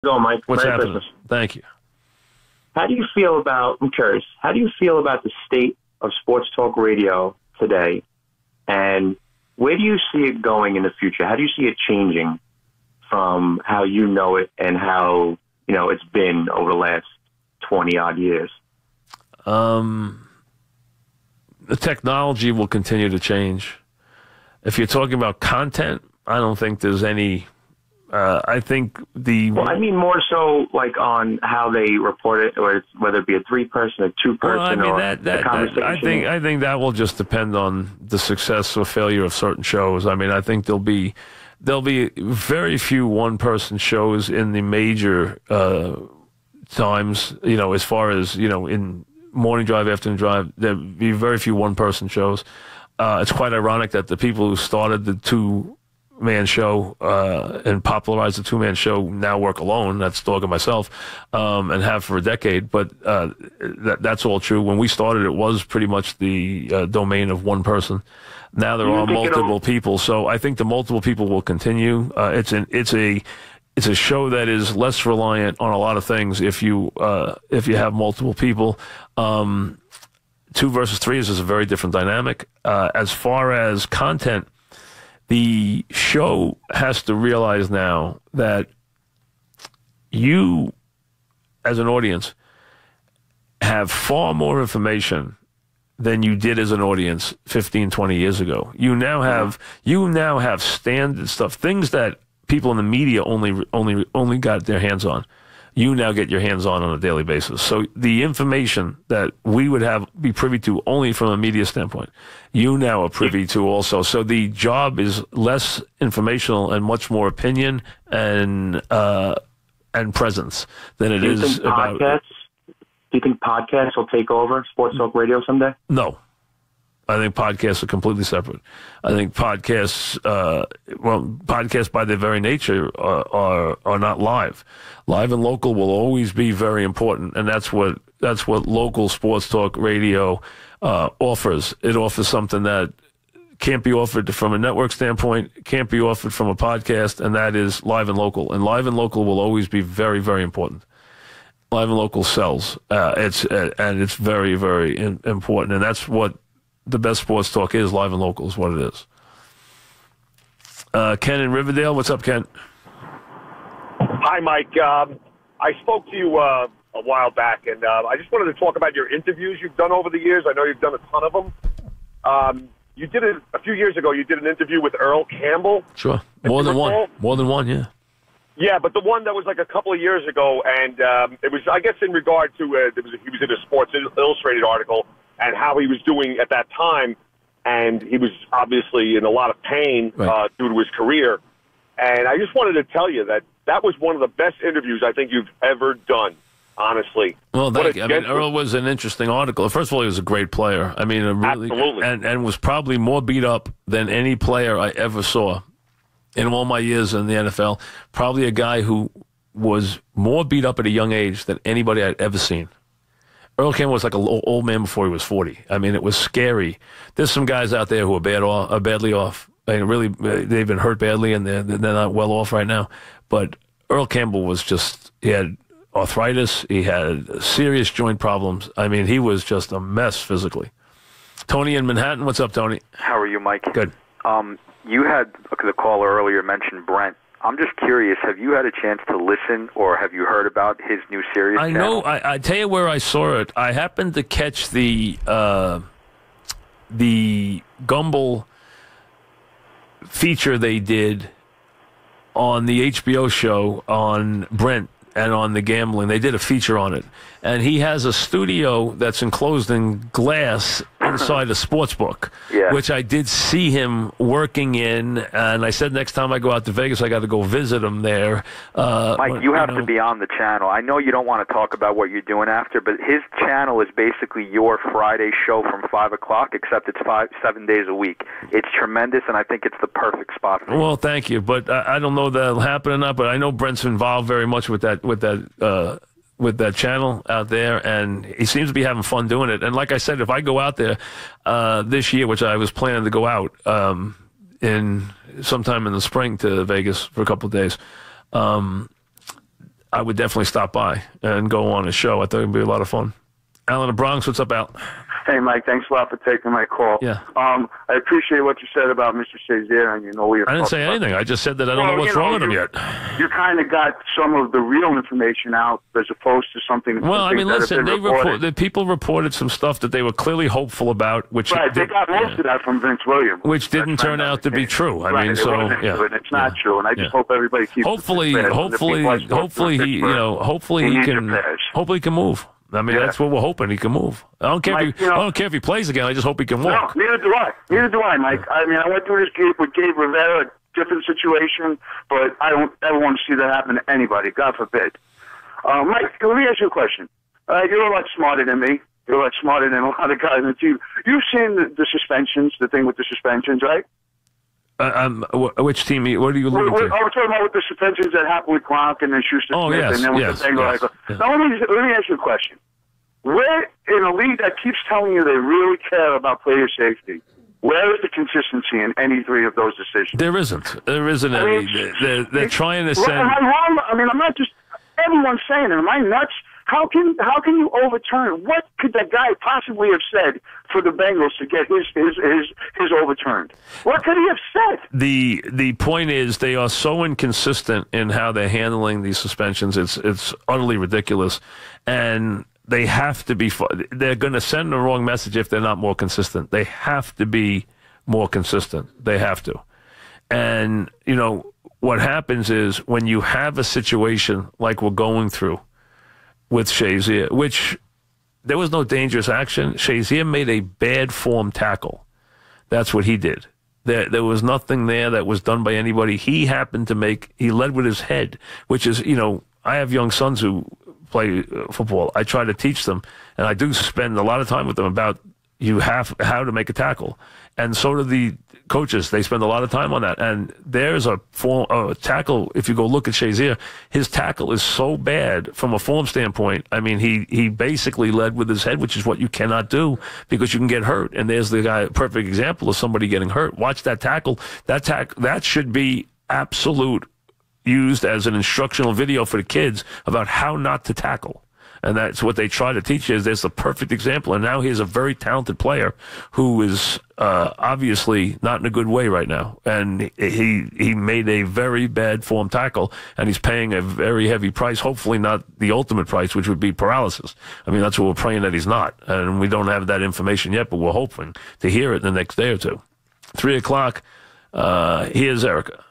Go, Mike. What's Merry happening? Christmas. Thank you. How do you feel about, I'm curious, how do you feel about the state of sports talk radio today? And where do you see it going in the future? How do you see it changing from how you know it and how, it's been over the last 20-odd years? The technology will continue to change. If you're talking about content, I don't think there's any... I think Well, I mean more so like on how they report it, or whether it be a 3-person, a 2-person, or a conversation. I think that will just depend on the success or failure of certain shows. I mean, I think there'll be very few one-person shows in the major times. As far as in morning drive, afternoon drive, there'll be very few one-person shows. It's quite ironic that the people who started the two-man show and popularized the two-man show now work alone. That's Dog and myself, and have for a decade. But that's all true. When we started, it was pretty much the domain of one person. Now there are multiple people, so I think the multiple people will continue. It's a show that is less reliant on a lot of things if you have multiple people. 2 versus 3 is a very different dynamic. As far as content, the show has to realize now that you, as an audience, have far more information than you did as an audience 15, 20 years ago. You now have standard stuff, things that people in the media only got their hands on. You now get your hands on a daily basis. So the information that we would be privy to only from a media standpoint, you now are privy to also. So the job is less informational and much more opinion and presence than it is about. Do you think podcasts will take over Sports Talk Radio someday? No. I think podcasts are completely separate. I think podcasts by their very nature are not live. Live and local will always be very important, and that's what local sports talk radio offers. It offers something that can't be offered from a network standpoint, can't be offered from a podcast, and that is live and local. And live and local will always be very, very important. Live and local sells. It's very, very important, and that's what the best sports talk is. Live and local is what it is. Ken in Riverdale, what's up, Ken? Hi, Mike. I spoke to you a while back, and I just wanted to talk about your interviews you've done over the years. I know you've done a ton of them. You did it a few years ago. You did an interview with Earl Campbell. Sure, more than one, yeah. Yeah, but the one that was like a couple of years ago, and it was, I guess, in regard to he was in a Sports Illustrated article and how he was doing at that time, and he was obviously in a lot of pain due to his career. And I just wanted to tell you that was one of the best interviews I think you've ever done, honestly. Well, thank you. I mean, Earl was an interesting article. First of all, he was a great player. I mean, absolutely, and was probably more beat up than any player I ever saw in all my years in the NFL. Probably a guy who was more beat up at a young age than anybody I'd ever seen. Earl Campbell was like an old man before he was 40. I mean, it was scary. There's some guys out there who are badly off. I mean, really, they've been hurt badly, and they're not well off right now. But Earl Campbell was he had arthritis. He had serious joint problems. I mean, he was just a mess physically. Tony in Manhattan. What's up, Tony? How are you, Mike? Good. You had the caller earlier mentioned Brent. I'm just curious, have you had a chance to listen or have you heard about his new series? I know. I tell you where I saw it. I happened to catch the Gumbel feature they did on the HBO show on Brent and on the gambling. They did a feature on it. And he has a studio that's enclosed in glass inside a sports book, which I did see him working in. And I said next time I go out to Vegas, I got to go visit him there. Mike, you have to be on the channel. I know you don't want to talk about what you're doing after, but his channel is basically your Friday show from 5 o'clock, except it's 7 days a week. It's tremendous, and I think it's the perfect spot for you. Well, thank you. But I don't know if that'll happen or not, but I know Brent's involved very much with that channel out there, and he seems to be having fun doing it. And like I said, if I go out there this year, which I was planning to go out in sometime in the spring to Vegas for a couple of days, I would definitely stop by and go on his show. I thought it would be a lot of fun. Al in the Bronx, what's up, Al? Hey, Mike, thanks a lot for taking my call. Yeah. I appreciate what you said about Mr. Shazier, and I didn't say anything. I just said that I don't know what's wrong with him yet. You kind of got some of the real information out as opposed to something. Well, I mean, listen, the people reported some stuff that they were clearly hopeful about, which they got most of that from Vince Williams, which didn't turn out to be true. I mean, so yeah, it's not true, and I just hope everybody keeps. Hopefully he can move. I mean, that's what we're hoping. He can move. I don't care. Mike, I don't care if he plays again. I just hope he can walk. No, neither do I, Mike. I mean, I went through this with Gabe Rivera, a different situation, but I don't ever want to see that happen to anybody. God forbid. Mike, let me ask you a question. You're a lot smarter than me. You're a lot smarter than a lot of guys on the team. You've seen the suspensions, the thing with the suspensions, right? Which team? What are you alluding to? I was talking about with the suspensions that happened with Gronk and then Schuster Smith, and then with the Bengals. Now, let me ask you a question. Where, in a league that keeps telling you they really care about player safety, where is the consistency in any three of those decisions? There isn't. There isn't any. They're trying to send. Am I wrong? I mean, I'm not just. Everyone's saying it. Am I nuts? How can you overturn? What could that guy possibly have said for the Bengals to get his overturned? What could he have said? The point is they are so inconsistent in how they're handling these suspensions. It's utterly ridiculous, and they have to be. They're going to send the wrong message if they're not more consistent. They have to be more consistent. They have to, and what happens is when you have a situation like we're going through with Shazier, which there was no dangerous action. Shazier made a bad form tackle. That's what he did. There was nothing there that was done by anybody. He happened to he led with his head, which is, I have young sons who play football. I try to teach them, and I do spend a lot of time with them about how to make a tackle. And so do the coaches. They spend a lot of time on that. And there's a tackle. If you go look at Shazier, his tackle is so bad from a form standpoint. I mean, he basically led with his head, which is what you cannot do because you can get hurt. And there's the guy, perfect example of somebody getting hurt. Watch that tackle. That should be absolute used as an instructional video for the kids about how not to tackle. And that's what they try to teach you. There's the perfect example. And now he's a very talented player who is obviously not in a good way right now. And he made a very bad form tackle, and he's paying a very heavy price, hopefully not the ultimate price, which would be paralysis. I mean, that's what we're praying that he's not. And we don't have that information yet, but we're hoping to hear it in the next day or two. 3 o'clock, here's Erica.